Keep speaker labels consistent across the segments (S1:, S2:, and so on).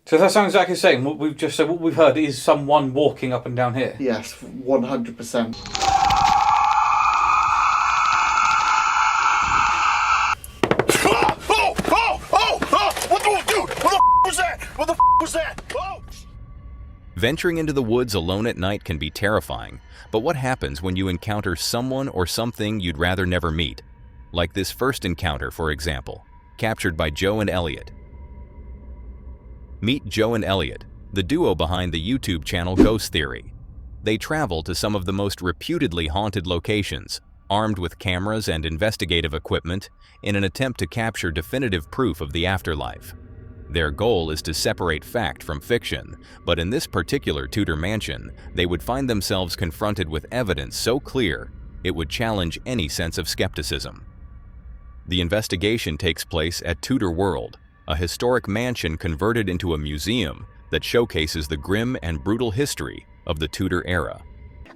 S1: So that sounds exactly the same. What we've just said, what we've heard is someone walking up and down here.
S2: Yes, 100%.
S3: Venturing into the woods alone at night can be terrifying, but what happens when you encounter someone or something you'd rather never meet? Like this first encounter, for example, captured by Joe and Elliot. Meet Joe and Elliot, the duo behind the YouTube channel Ghost Theory. They travel to some of the most reputedly haunted locations, armed with cameras and investigative equipment, in an attempt to capture definitive proof of the afterlife. Their goal is to separate fact from fiction, but in this particular Tudor mansion, they would find themselves confronted with evidence so clear it would challenge any sense of skepticism. The investigation takes place at Tudor World, a historic mansion converted into a museum that showcases the grim and brutal history of the Tudor era.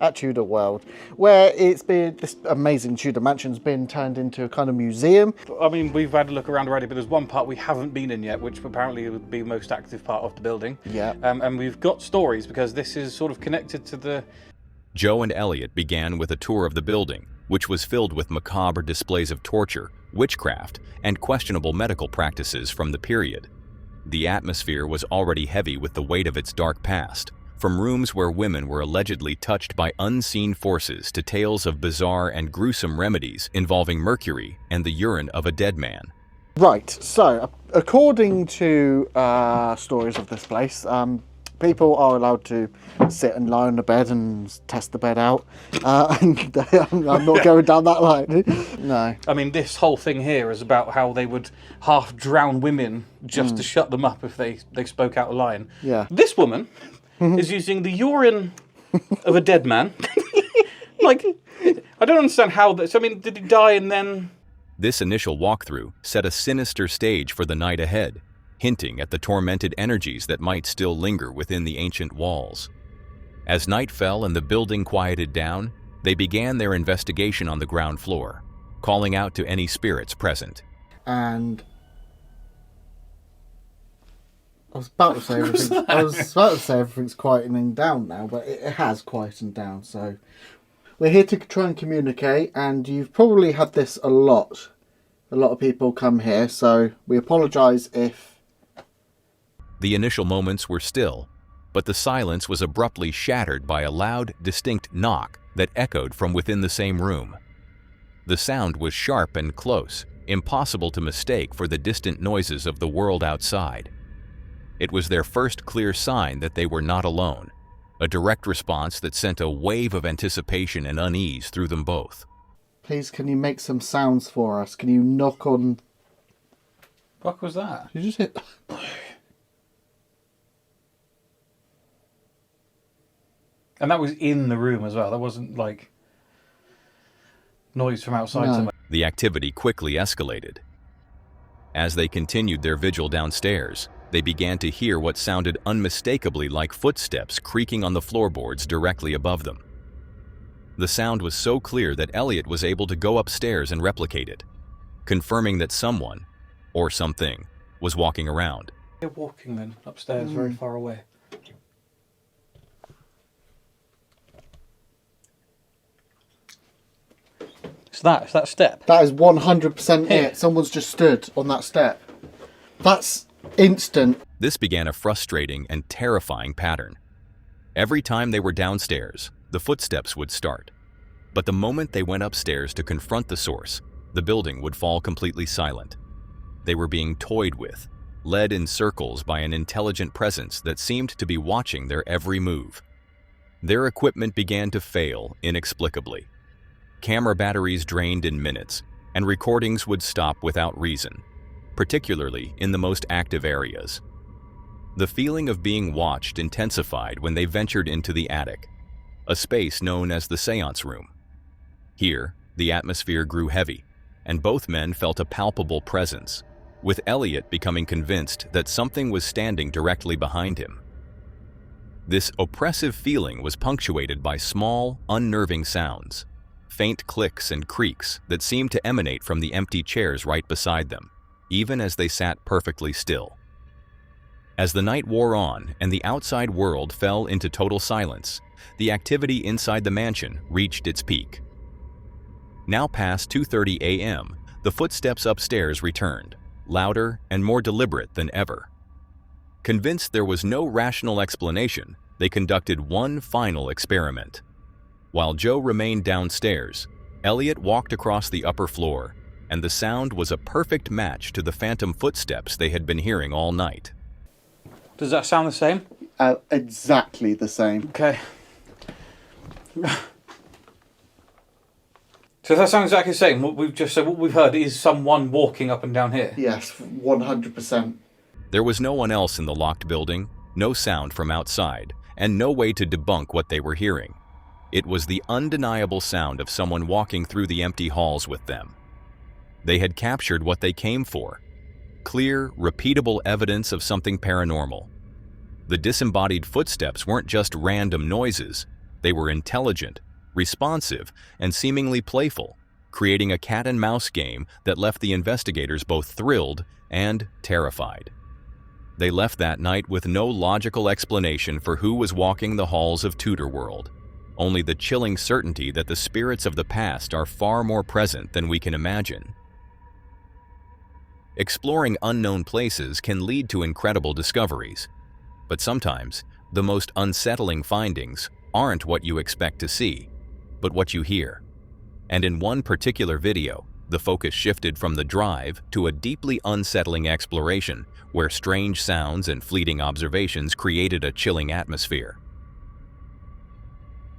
S2: At Tudor World, where this amazing Tudor mansion's been turned into a kind of museum.
S1: I mean, we've had a look around already, but there's one part we haven't been in yet, which apparently would be the most active part of the building.
S2: Yeah.
S1: And we've got stories because this is sort of connected to the...
S3: Joe and Elliot began with a tour of the building, which was filled with macabre displays of torture, witchcraft, and questionable medical practices from the period. The atmosphere was already heavy with the weight of its dark past, from rooms where women were allegedly touched by unseen forces to tales of bizarre and gruesome remedies involving mercury and the urine of a dead man.
S2: Right, so according to stories of this place, people are allowed to sit and lie on the bed and test the bed out. And I'm not going down that line. No.
S1: I mean, this whole thing here is about how they would half drown women just to shut them up if they spoke out of line.
S2: Yeah.
S1: This woman is using the urine of a dead man. Like, I don't understand how this... I mean, did he die and then...
S3: This initial walkthrough set a sinister stage for the night ahead, hinting at the tormented energies that might still linger within the ancient walls. As night fell and the building quieted down, they began their investigation on the ground floor, calling out to any spirits present.
S2: And I was about to say everything's quietening down now, but it has quietened down. So we're here to try and communicate, and you've probably had this a lot. A lot of people come here, so we apologise if...
S3: The initial moments were still, but the silence was abruptly shattered by a loud, distinct knock that echoed from within the same room. The sound was sharp and close, impossible to mistake for the distant noises of the world outside. It was their first clear sign that they were not alone, a direct response that sent a wave of anticipation and unease through them both.
S2: Please, can you make some sounds for us? Can you knock on...
S1: What was that?
S2: Did you just hit...
S1: And that was in the room as well. That wasn't like noise from outside.
S2: No.
S1: Somewhere.
S3: The activity quickly escalated. As they continued their vigil downstairs, they began to hear what sounded unmistakably like footsteps creaking on the floorboards directly above them. The sound was so clear that Elliot was able to go upstairs and replicate it, confirming that someone, or something, was walking around.
S1: They're walking then, upstairs, very far away. It's that step.
S2: That is 100% it. Someone's just stood on that step. That's instant.
S3: This began a frustrating and terrifying pattern. Every time they were downstairs, the footsteps would start. But the moment they went upstairs to confront the source, the building would fall completely silent. They were being toyed with, led in circles by an intelligent presence that seemed to be watching their every move. Their equipment began to fail inexplicably. Camera batteries drained in minutes, and recordings would stop without reason, particularly in the most active areas. The feeling of being watched intensified when they ventured into the attic, a space known as the seance room. Here, the atmosphere grew heavy, and both men felt a palpable presence, with Elliot becoming convinced that something was standing directly behind him. This oppressive feeling was punctuated by small, unnerving sounds, faint clicks and creaks that seemed to emanate from the empty chairs right beside them, even as they sat perfectly still. As the night wore on and the outside world fell into total silence, the activity inside the mansion reached its peak. Now past 2:30 a.m., the footsteps upstairs returned, louder and more deliberate than ever. Convinced there was no rational explanation, they conducted one final experiment. While Joe remained downstairs, Elliot walked across the upper floor, and the sound was a perfect match to the phantom footsteps they had been hearing all night.
S1: Does that sound the same?
S2: Exactly the same.
S1: Okay. So that sounds exactly the same. What we've just said, what we've heard is someone walking up and down here.
S2: Yes, 100%.
S3: There was no one else in the locked building, no sound from outside, and no way to debunk what they were hearing. It was the undeniable sound of someone walking through the empty halls with them. They had captured what they came for: clear, repeatable evidence of something paranormal. The disembodied footsteps weren't just random noises, they were intelligent, responsive, and seemingly playful, creating a cat-and-mouse game that left the investigators both thrilled and terrified. They left that night with no logical explanation for who was walking the halls of Tudor World, only the chilling certainty that the spirits of the past are far more present than we can imagine. Exploring unknown places can lead to incredible discoveries, but sometimes the most unsettling findings aren't what you expect to see, but what you hear. And in one particular video, the focus shifted from the drive to a deeply unsettling exploration where strange sounds and fleeting observations created a chilling atmosphere.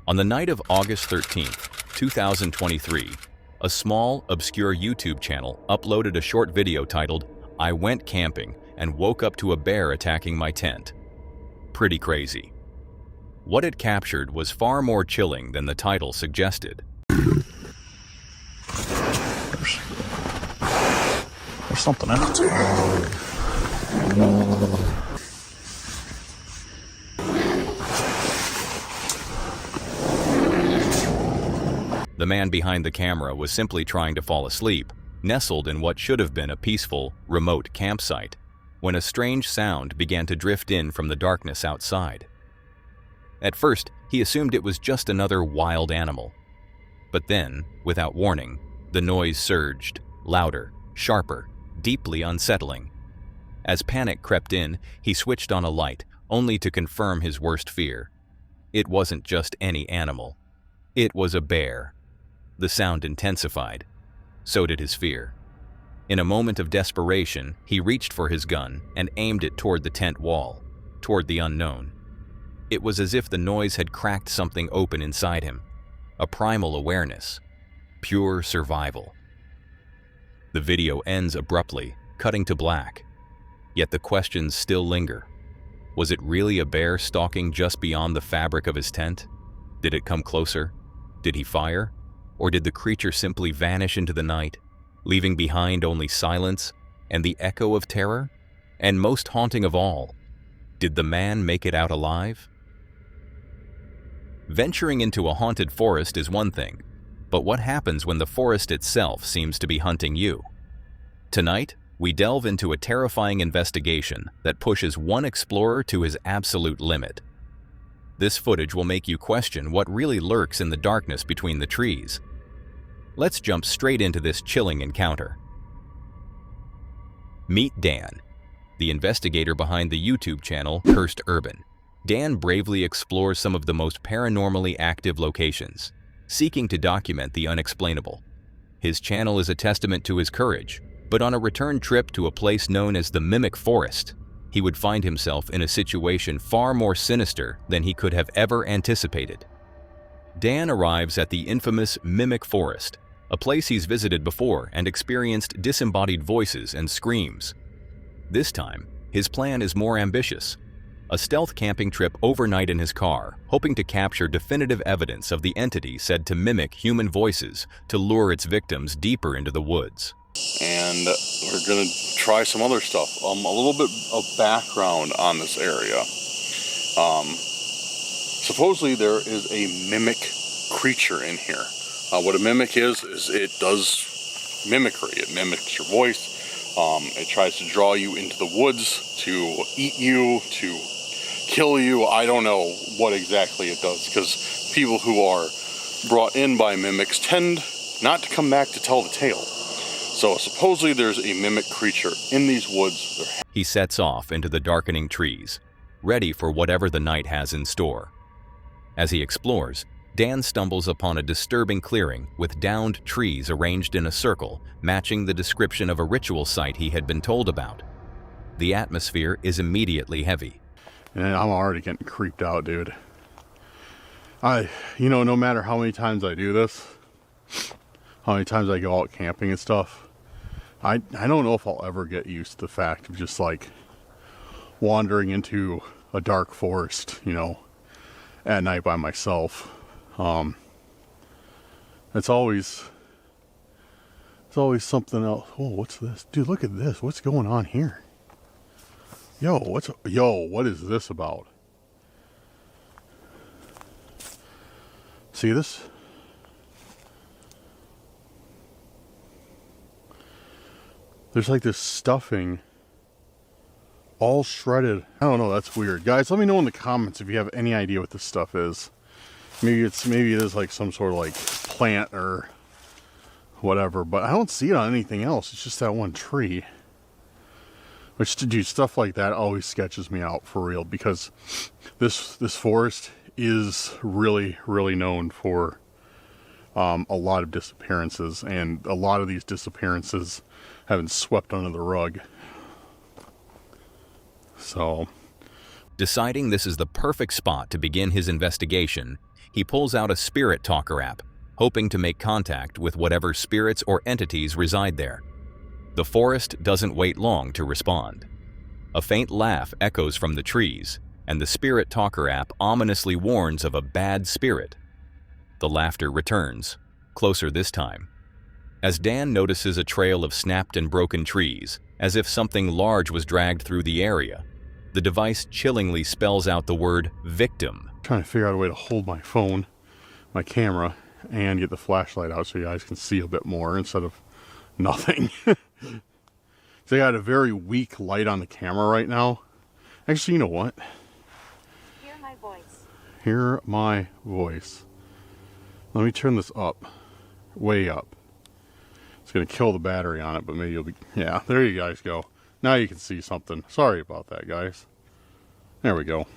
S3: On the night of August 13th, 2023, a small, obscure YouTube channel uploaded a short video titled, "I went camping and woke up to a bear attacking my tent." Pretty crazy. What it captured was far more chilling than the title suggested.
S4: There's something else.
S3: The man behind the camera was simply trying to fall asleep, nestled in what should have been a peaceful, remote campsite, when a strange sound began to drift in from the darkness outside. At first, he assumed it was just another wild animal. But then, without warning, the noise surged, louder, sharper, deeply unsettling. As panic crept in, he switched on a light, only to confirm his worst fear. It wasn't just any animal. It was a bear. The sound intensified. So did his fear. In a moment of desperation, he reached for his gun and aimed it toward the tent wall, toward the unknown. It was as if the noise had cracked something open inside him, a primal awareness, pure survival. The video ends abruptly, cutting to black. Yet the questions still linger. Was it really a bear stalking just beyond the fabric of his tent? Did it come closer? Did he fire? Or did the creature simply vanish into the night, leaving behind only silence and the echo of terror? And most haunting of all, did the man make it out alive? Venturing into a haunted forest is one thing, but what happens when the forest itself seems to be hunting you? Tonight, we delve into a terrifying investigation that pushes one explorer to his absolute limit. This footage will make you question what really lurks in the darkness between the trees. Let's jump straight into this chilling encounter. Meet Dan, the investigator behind the YouTube channel Cursed Urban. Dan bravely explores some of the most paranormally active locations, seeking to document the unexplainable. His channel is a testament to his courage, but on a return trip to a place known as the Mimic Forest, he would find himself in a situation far more sinister than he could have ever anticipated. Dan arrives at the infamous Mimic Forest, a place he's visited before and experienced disembodied voices and screams. This time, his plan is more ambitious. A stealth camping trip overnight in his car, hoping to capture definitive evidence of the entity said to mimic human voices to lure its victims deeper into the woods.
S4: And we're going to try some other stuff. A little bit of background on this area. Supposedly there is a mimic creature in here. What a mimic is it does mimicry. It mimics your voice. It tries to draw you into the woods to eat you, to kill you. I don't know what exactly it does, because people who are brought in by mimics tend not to come back to tell the tale. So supposedly there's a mimic creature in these woods.
S3: He sets off into the darkening trees, ready for whatever the night has in store. As he explores, Dan stumbles upon a disturbing clearing with downed trees arranged in a circle, matching the description of a ritual site he had been told about. The atmosphere is immediately heavy.
S5: And I'm already getting creeped out, dude. No matter how many times I do this, how many times I go out camping and stuff, I don't know if I'll ever get used to the fact of just like wandering into a dark forest, at night by myself. It's always something else. Oh, what's this? Dude, look at this. What's going on here? Yo, what is this about? See this? There's like this stuffing all shredded. I don't know, that's weird. Guys, let me know in the comments if you have any idea what this stuff is. Maybe it is like some sort of like plant or whatever, but I don't see it on anything else. It's just that one tree. Which, to do stuff like that always sketches me out for real, because this forest is really, really known for a lot of disappearances, and a lot of these disappearances have been swept under the rug. So,
S3: deciding this is the perfect spot to begin his investigation, he pulls out a spirit talker app, hoping to make contact with whatever spirits or entities reside there. The forest doesn't wait long to respond. A faint laugh echoes from the trees, and the spirit talker app ominously warns of a bad spirit. The laughter returns, closer this time. As Dan notices a trail of snapped and broken trees, as if something large was dragged through the area, the device chillingly spells out the word victim.
S5: trying to figure out a way to hold my phone, my camera, and get the flashlight out so you guys can see a bit more instead of nothing. So I got a very weak light on the camera right now. Actually, you know what?
S6: Hear my voice.
S5: Hear my voice. Let me turn this up. Way up. It's going to kill the battery on it, but maybe you'll be... Yeah, there you guys go. Now you can see something. Sorry about that, guys. There we go.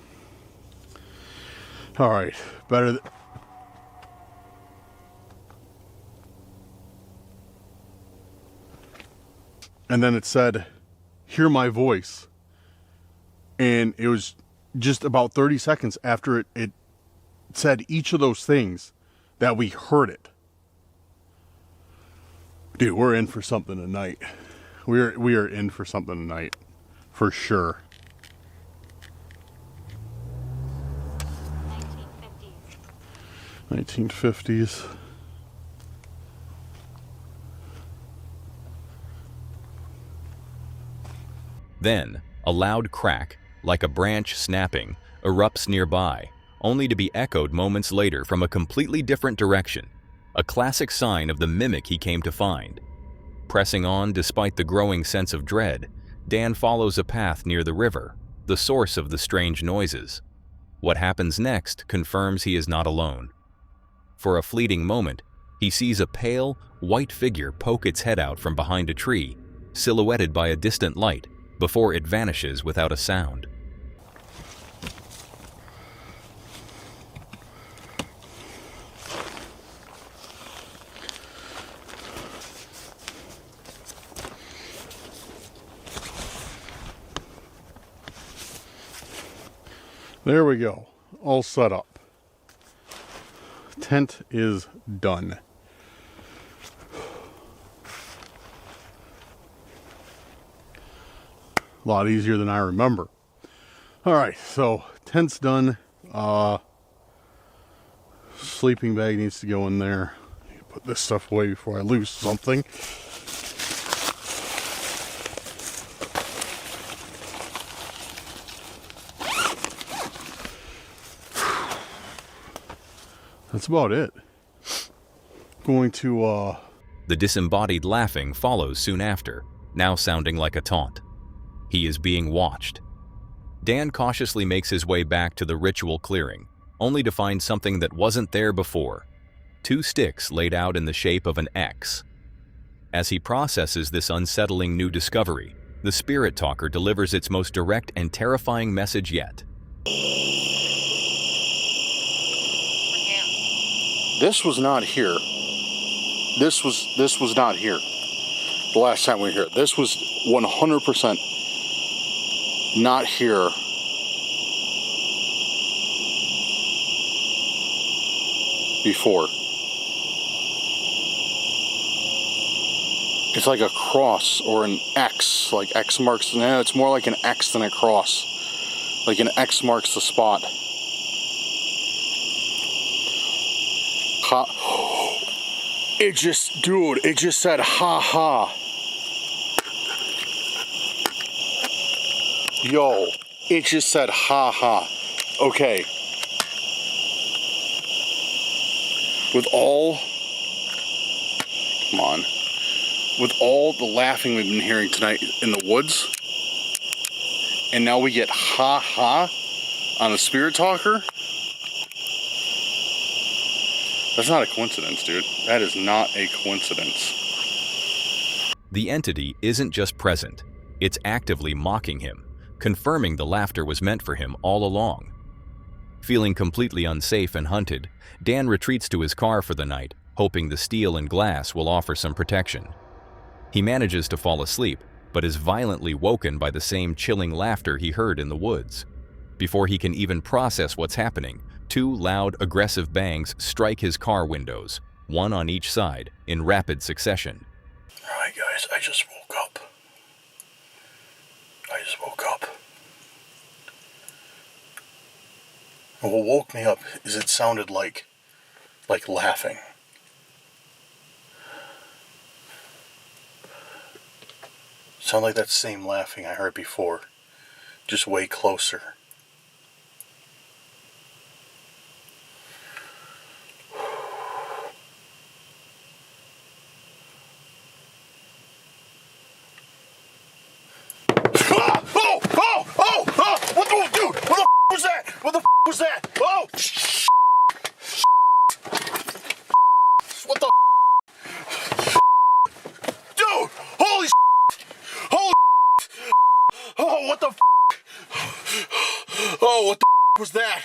S5: Alright. Better... And then it said, hear my voice. And it was just about 30 seconds after it said each of those things that we heard it. Dude, we're in for something tonight. We are in for something tonight. For sure. 1950s.
S3: Then, a loud crack, like a branch snapping, erupts nearby, only to be echoed moments later from a completely different direction, a classic sign of the mimic he came to find. Pressing on despite the growing sense of dread, Dan follows a path near the river, the source of the strange noises. What happens next confirms he is not alone. For a fleeting moment, he sees a pale, white figure poke its head out from behind a tree, silhouetted by a distant light, before it vanishes without a sound.
S5: There we go. All set up. Tent is done. A lot easier than I remember. Alright, so tent's done. Sleeping bag needs to go in there. I need to put this stuff away before I lose something. That's about it. Going to
S3: The disembodied laughing follows soon after, now sounding like a taunt. He is being watched. Dan cautiously makes his way back to the ritual clearing, only to find something that wasn't there before. 2 sticks laid out in the shape of an X. As he processes this unsettling new discovery, the spirit talker delivers its most direct and terrifying message yet.
S4: This was not here. This was not here. The last time we were here. This was 100% not here. Before. It's like a cross or an X, like X marks. No, it's more like an X than a cross. Like an X marks the spot. Ha. It just, dude, it just said ha ha. Yo, it just said ha ha. Okay. With all the laughing we've been hearing tonight in the woods, and now we get ha ha on a spirit talker. That's not a coincidence, dude. That is not a coincidence.
S3: The entity isn't just present, it's actively mocking him, confirming the laughter was meant for him all along. Feeling completely unsafe and hunted, Dan retreats to his car for the night, hoping the steel and glass will offer some protection. He manages to fall asleep, but is violently woken by the same chilling laughter he heard in the woods. Before he can even process what's happening, 2 loud, aggressive bangs strike his car windows, one on each side, in rapid succession.
S4: Alright guys, I just woke up. And what woke me up is it sounded like laughing. Sound like that same laughing I heard before, just way closer. Was that? Oh! What the? Dude! Holy! Holy! Oh, what the? Oh, what the was that?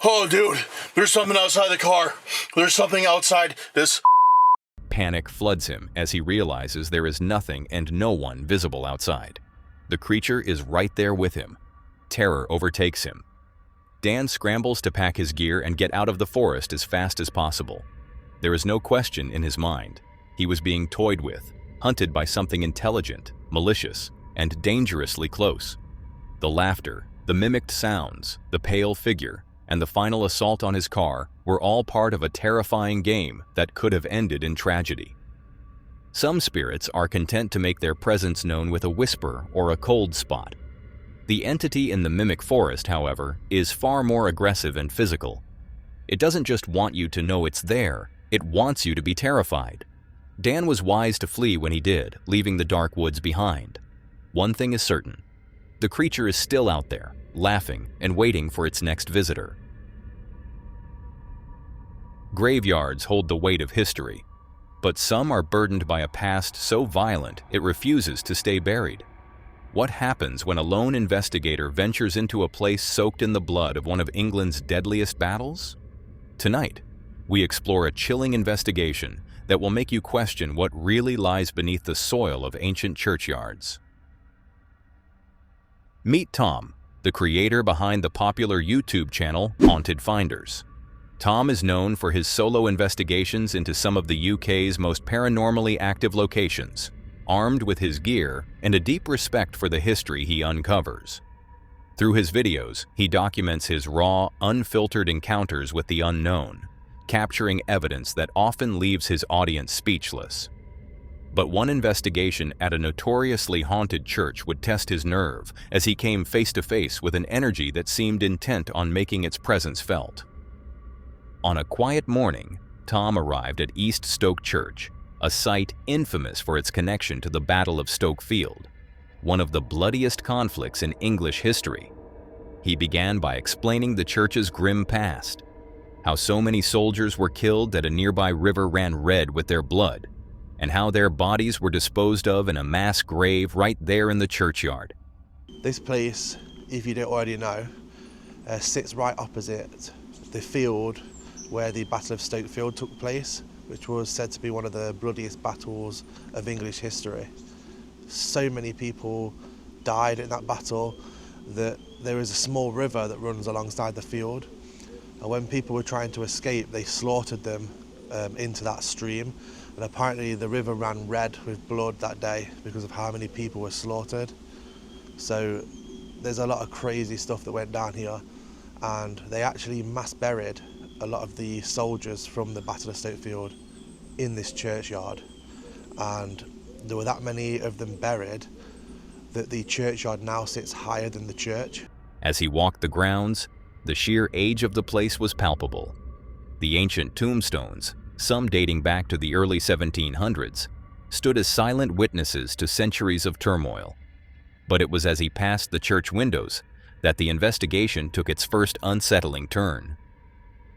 S4: Oh, dude! There's something outside the car. There's something outside this.
S3: Panic floods him as he realizes there is nothing and no one visible outside. The creature is right there with him. Terror overtakes him. Dan scrambles to pack his gear and get out of the forest as fast as possible. There is no question in his mind. He was being toyed with, hunted by something intelligent, malicious, and dangerously close. The laughter, the mimicked sounds, the pale figure, and the final assault on his car were all part of a terrifying game that could have ended in tragedy. Some spirits are content to make their presence known with a whisper or a cold spot. The entity in the mimic forest, however, is far more aggressive and physical. It doesn't just want you to know it's there, it wants you to be terrified. Dan was wise to flee when he did, leaving the dark woods behind. One thing is certain: the creature is still out there, laughing and waiting for its next visitor. Graveyards hold the weight of history, but some are burdened by a past so violent it refuses to stay buried. What happens when a lone investigator ventures into a place soaked in the blood of one of England's deadliest battles? Tonight, we explore a chilling investigation that will make you question what really lies beneath the soil of ancient churchyards. Meet Tom, the creator behind the popular YouTube channel Haunted Finders. Tom is known for his solo investigations into some of the UK's most paranormally active locations, armed with his gear and a deep respect for the history he uncovers. Through his videos, he documents his raw, unfiltered encounters with the unknown, capturing evidence that often leaves his audience speechless. But one investigation at a notoriously haunted church would test his nerve as he came face to face with an energy that seemed intent on making its presence felt. On a quiet morning, Tom arrived at East Stoke Church, a site infamous for its connection to the Battle of Stoke Field, one of the bloodiest conflicts in English history. He began by explaining the church's grim past, how so many soldiers were killed that a nearby river ran red with their blood, and how their bodies were disposed of in a mass grave right there in the churchyard.
S7: This place, if you don't already know, sits right opposite the field where the Battle of Stoke Field took place, which was said to be one of the bloodiest battles of English history. So many people died in that battle that there is a small river that runs alongside the field, and when people were trying to escape, they slaughtered them into that stream, and apparently the river ran red with blood that day because of how many people were slaughtered. So there's a lot of crazy stuff that went down here, and they actually mass buried a lot of the soldiers from the Battle of Stoke Field in this churchyard, and there were that many of them buried that the churchyard now sits higher than the church.
S3: As he walked the grounds, the sheer age of the place was palpable. The ancient tombstones, some dating back to the early 1700s, stood as silent witnesses to centuries of turmoil. But it was as he passed the church windows that the investigation took its first unsettling turn.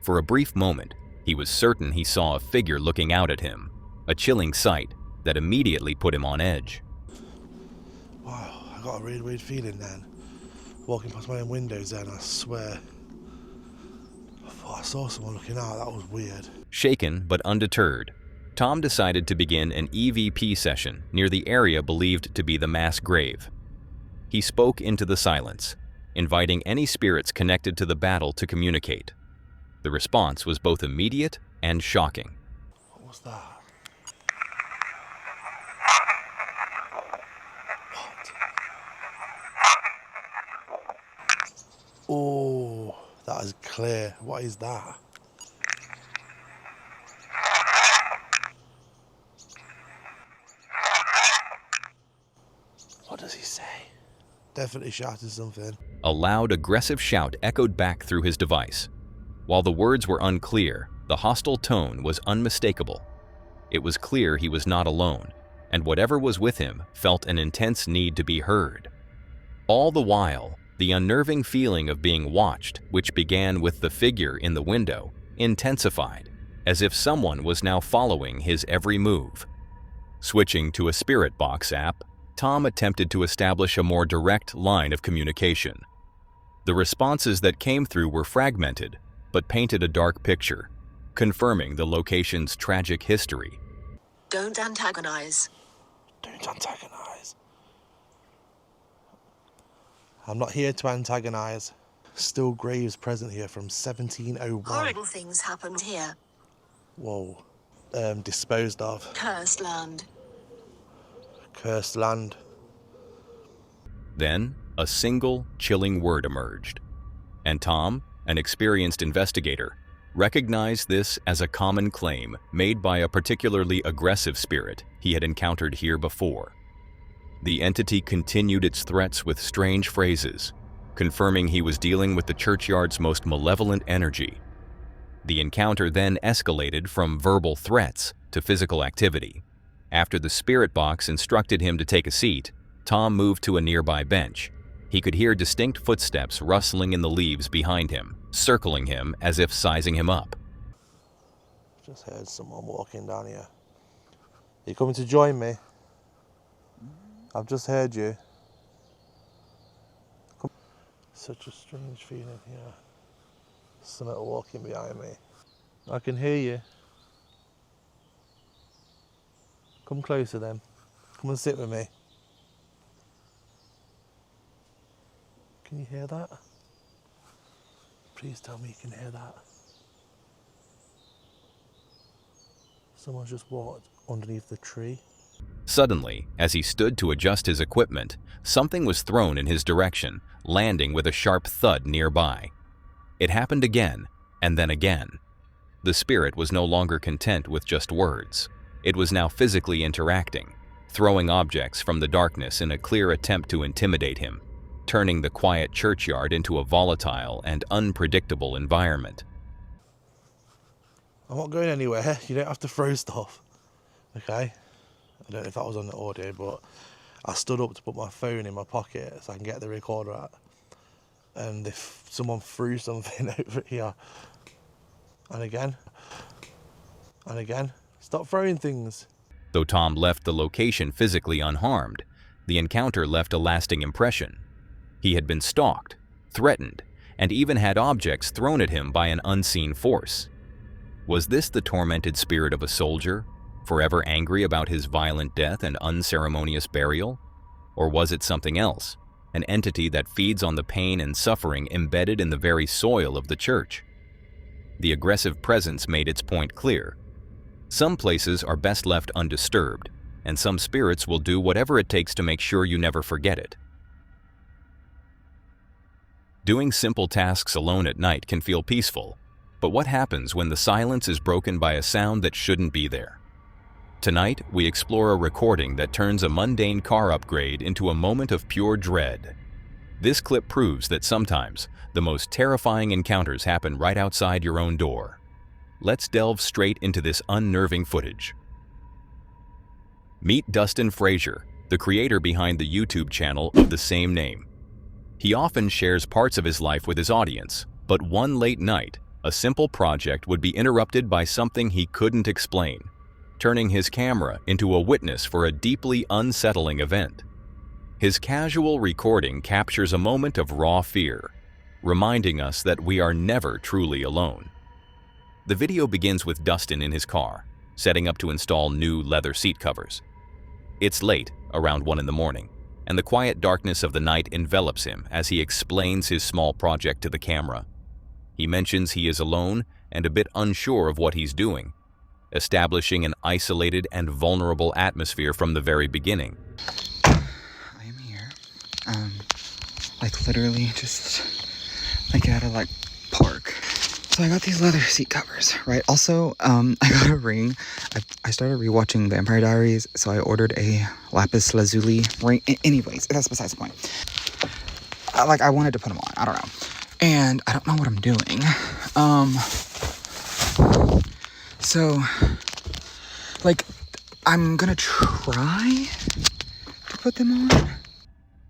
S3: For a brief moment, he was certain he saw a figure looking out at him, a chilling sight that immediately put him on edge.
S7: Wow, I got a really weird feeling then, walking past my own windows then, I swear. I thought I saw someone looking out, that was weird.
S3: Shaken but undeterred, Tom decided to begin an EVP session near the area believed to be the mass grave. He spoke into the silence, inviting any spirits connected to the battle to communicate. The response was both immediate and shocking.
S7: What was that? What? Oh, that is clear. What is that? What does he say? Definitely shouted something.
S3: A loud, aggressive shout echoed back through his device. While the words were unclear, the hostile tone was unmistakable. It was clear he was not alone, and whatever was with him felt an intense need to be heard. All the while, the unnerving feeling of being watched, which began with the figure in the window, intensified, as if someone was now following his every move. Switching to a spirit box app, Tom attempted to establish a more direct line of communication. The responses that came through were fragmented, but painted a dark picture, confirming the location's tragic history.
S8: Don't antagonize.
S7: Don't antagonize. I'm not here to antagonize. Still graves present here from 1701.
S8: Horrible things happened here.
S7: Whoa. Disposed of.
S8: Cursed land.
S7: Cursed land.
S3: Then, a single, chilling word emerged, and Tom, an experienced investigator, recognized this as a common claim made by a particularly aggressive spirit he had encountered here before. The entity continued its threats with strange phrases, confirming he was dealing with the churchyard's most malevolent energy. The encounter then escalated from verbal threats to physical activity. After the spirit box instructed him to take a seat, Tom moved to a nearby bench. He could hear distinct footsteps rustling in the leaves behind him, circling him as if sizing him up.
S7: Just heard someone walking down here. You coming to join me? I've just heard you. Come. Such a strange feeling here. Someone walking behind me. I can hear you. Come closer then. Come and sit with me. Can you hear that? Please tell me you can hear that. Someone just walked underneath the tree.
S3: Suddenly, as he stood to adjust his equipment, something was thrown in his direction, landing with a sharp thud nearby. It happened again, and then again. The spirit was no longer content with just words. It was now physically interacting, throwing objects from the darkness in a clear attempt to intimidate him, turning the quiet churchyard into a volatile and unpredictable environment.
S7: I'm not going anywhere. You don't have to throw stuff. Okay? I don't know if that was on the audio, but I stood up to put my phone in my pocket so I can get the recorder out. And if someone threw something over here, and again, stop throwing things.
S3: Though Tom left the location physically unharmed, the encounter left a lasting impression. He had been stalked, threatened, and even had objects thrown at him by an unseen force. Was this the tormented spirit of a soldier, forever angry about his violent death and unceremonious burial? Or was it something else, an entity that feeds on the pain and suffering embedded in the very soil of the church? The aggressive presence made its point clear. Some places are best left undisturbed, and some spirits will do whatever it takes to make sure you never forget it. Doing simple tasks alone at night can feel peaceful, but what happens when the silence is broken by a sound that shouldn't be there? Tonight, we explore a recording that turns a mundane car upgrade into a moment of pure dread. This clip proves that sometimes the most terrifying encounters happen right outside your own door. Let's delve straight into this unnerving footage. Meet Dustin Frazier, the creator behind the YouTube channel of the same name. He often shares parts of his life with his audience, but one late night, a simple project would be interrupted by something he couldn't explain, turning his camera into a witness for a deeply unsettling event. His casual recording captures a moment of raw fear, reminding us that we are never truly alone. The video begins with Dustin in his car, setting up to install new leather seat covers. It's late, around 1 in the morning, and the quiet darkness of the night envelops him as he explains his small project to the camera. He mentions he is alone and a bit unsure of what he's doing, establishing an isolated and vulnerable atmosphere from the very beginning.
S9: I am here. Like literally just like at a park. So I got these leather seat covers, right? Also, I got a ring. I started rewatching Vampire Diaries, so I ordered a lapis lazuli ring. Anyways, that's besides the point. I wanted to put them on. I don't know. And I don't know what I'm doing. So, I'm gonna try to put them on.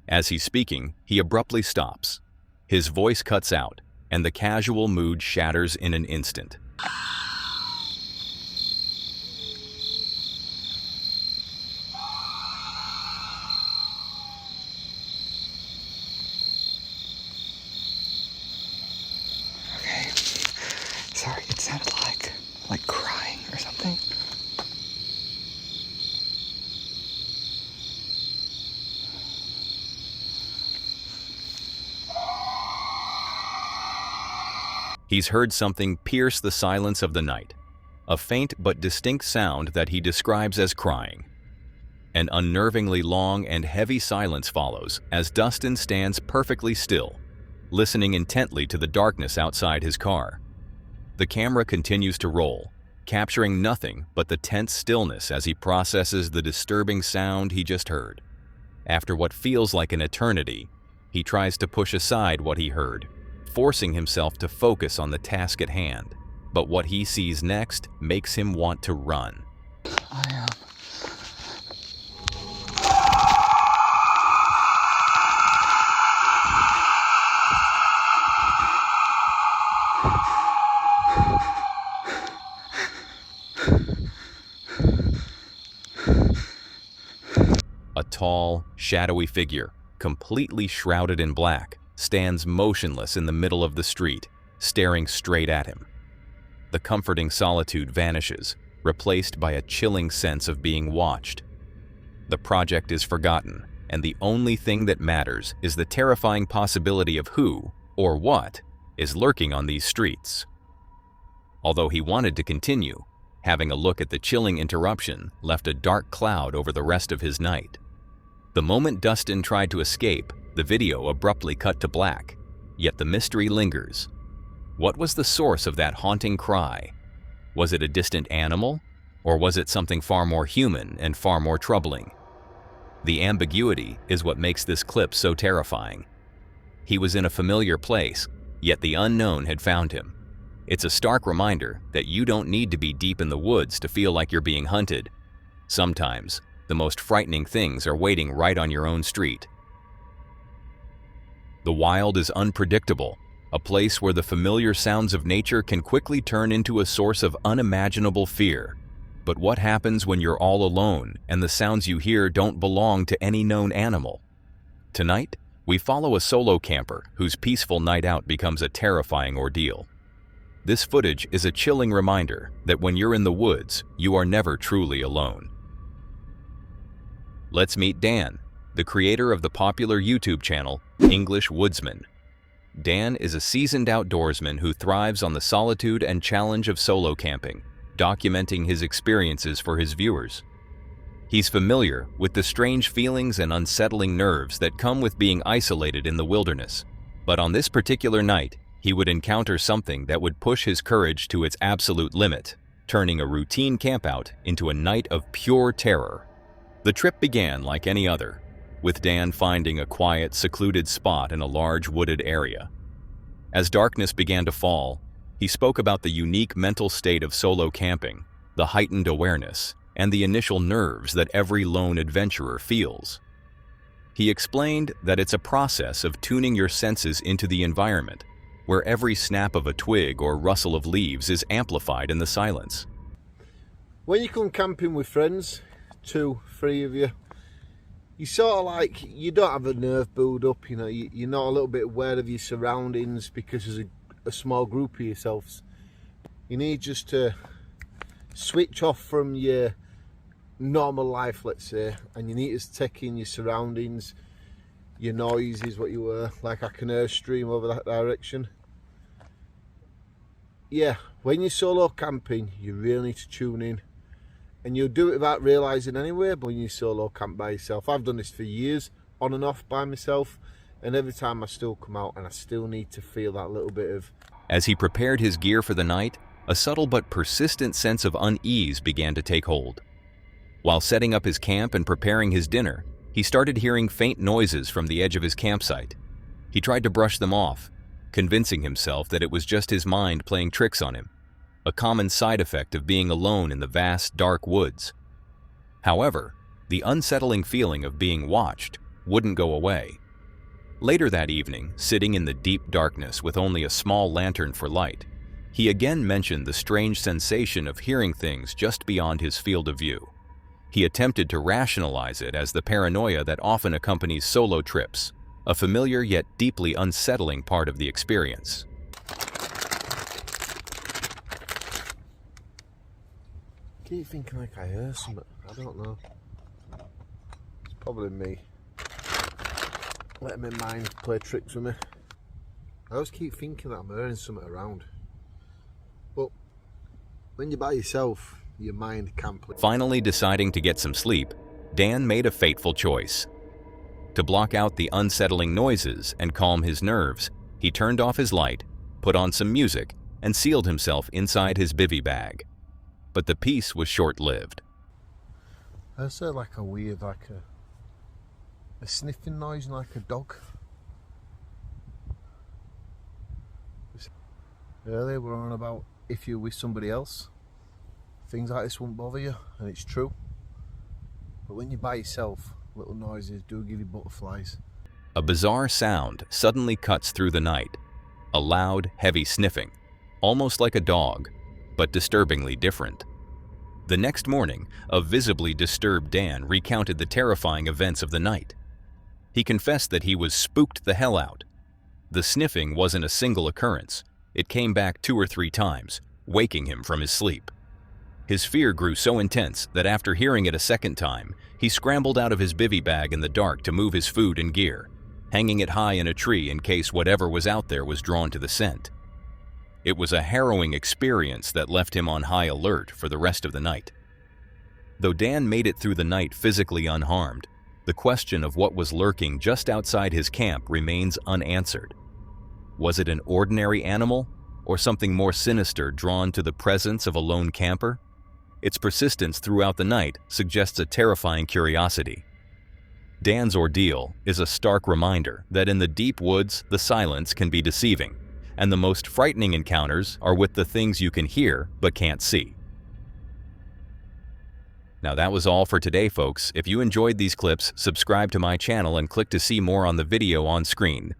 S3: As he's speaking, he abruptly stops. His voice cuts out, and the casual mood shatters in an instant.
S9: Okay. Sorry, it sounded like crying or something.
S3: He's heard something pierce the silence of the night, a faint but distinct sound that he describes as crying. An unnervingly long and heavy silence follows as Dustin stands perfectly still, listening intently to the darkness outside his car. The camera continues to roll, capturing nothing but the tense stillness as he processes the disturbing sound he just heard. After what feels like an eternity, he tries to push aside what he heard, forcing himself to focus on the task at hand. But what he sees next makes him want to run. A tall, shadowy figure, completely shrouded in black, stands motionless in the middle of the street, staring straight at him. The comforting solitude vanishes, replaced by a chilling sense of being watched. The project is forgotten, and the only thing that matters is the terrifying possibility of who, or what, is lurking on these streets. Although he wanted to continue, having a look at the chilling interruption left a dark cloud over the rest of his night. The moment Dustin tried to escape, the video abruptly cut to black, yet the mystery lingers. What was the source of that haunting cry? Was it a distant animal, or was it something far more human and far more troubling? The ambiguity is what makes this clip so terrifying. He was in a familiar place, yet the unknown had found him. It's a stark reminder that you don't need to be deep in the woods to feel like you're being hunted. Sometimes, the most frightening things are waiting right on your own street. The wild is unpredictable, a place where the familiar sounds of nature can quickly turn into a source of unimaginable fear. But what happens when you're all alone and the sounds you hear don't belong to any known animal? Tonight, we follow a solo camper whose peaceful night out becomes a terrifying ordeal. This footage is a chilling reminder that when you're in the woods, you are never truly alone. Let's meet Dan, the creator of the popular YouTube channel, English Woodsman. Dan is a seasoned outdoorsman who thrives on the solitude and challenge of solo camping, documenting his experiences for his viewers. He's familiar with the strange feelings and unsettling nerves that come with being isolated in the wilderness, but on this particular night, he would encounter something that would push his courage to its absolute limit, turning a routine campout into a night of pure terror. The trip began like any other, with Dan finding a quiet, secluded spot in a large wooded area. As darkness began to fall, he spoke about the unique mental state of solo camping, the heightened awareness, and the initial nerves that every lone adventurer feels. He explained that it's a process of tuning your senses into the environment, where every snap of a twig or rustle of leaves is amplified in the silence.
S10: When you come camping with friends, 2, 3 of you, you sort of like, you don't have a nerve build up, you know, you're not a little bit aware of your surroundings because there's a small group of yourselves. You need just to switch off from your normal life, let's say, and you need to take in your surroundings. Your noise is what you were, like I can hear stream over that direction. Yeah, when you're solo camping, you really need to tune in, and you'll do it without realising anyway. But when you solo camp by yourself, I've done this for years, on and off by myself, and every time I still come out and I still need to feel that little bit of...
S3: As he prepared his gear for the night, a subtle but persistent sense of unease began to take hold. While setting up his camp and preparing his dinner, he started hearing faint noises from the edge of his campsite. He tried to brush them off, convincing himself that it was just his mind playing tricks on him, a common side effect of being alone in the vast, dark woods. However, the unsettling feeling of being watched wouldn't go away. Later that evening, sitting in the deep darkness with only a small lantern for light, he again mentioned the strange sensation of hearing things just beyond his field of view. He attempted to rationalize it as the paranoia that often accompanies solo trips, a familiar yet deeply unsettling part of the experience.
S10: Keep thinking like I heard something. I don't know. It's probably me. Letting my mind play tricks with me. I always keep thinking that I'm hearing something around. But when you're by yourself, your mind can't play.
S3: Finally deciding to get some sleep, Dan made a fateful choice. To block out the unsettling noises and calm his nerves, he turned off his light, put on some music, and sealed himself inside his bivy bag. But the peace was short-lived.
S10: I heard like a weird, like a sniffing noise, like a dog. Earlier we're on about if you're with somebody else, things like this won't bother you, and it's true. But when you're by yourself, little noises do give you butterflies.
S3: A bizarre sound suddenly cuts through the night. A loud, heavy sniffing, almost like a dog, but disturbingly different. The next morning, a visibly disturbed Dan recounted the terrifying events of the night. He confessed that he was spooked the hell out. The sniffing wasn't a single occurrence. It came back 2 or 3 times, waking him from his sleep. His fear grew so intense that after hearing it a second time, he scrambled out of his bivy bag in the dark to move his food and gear, hanging it high in a tree in case whatever was out there was drawn to the scent. It was a harrowing experience that left him on high alert for the rest of the night. Though Dan made it through the night physically unharmed, the question of what was lurking just outside his camp remains unanswered. Was it an ordinary animal, or something more sinister drawn to the presence of a lone camper? Its persistence throughout the night suggests a terrifying curiosity. Dan's ordeal is a stark reminder that in the deep woods, the silence can be deceiving, and the most frightening encounters are with the things you can hear but can't see. Now that was all for today, folks. If you enjoyed these clips, subscribe to my channel and click to see more on the video on screen.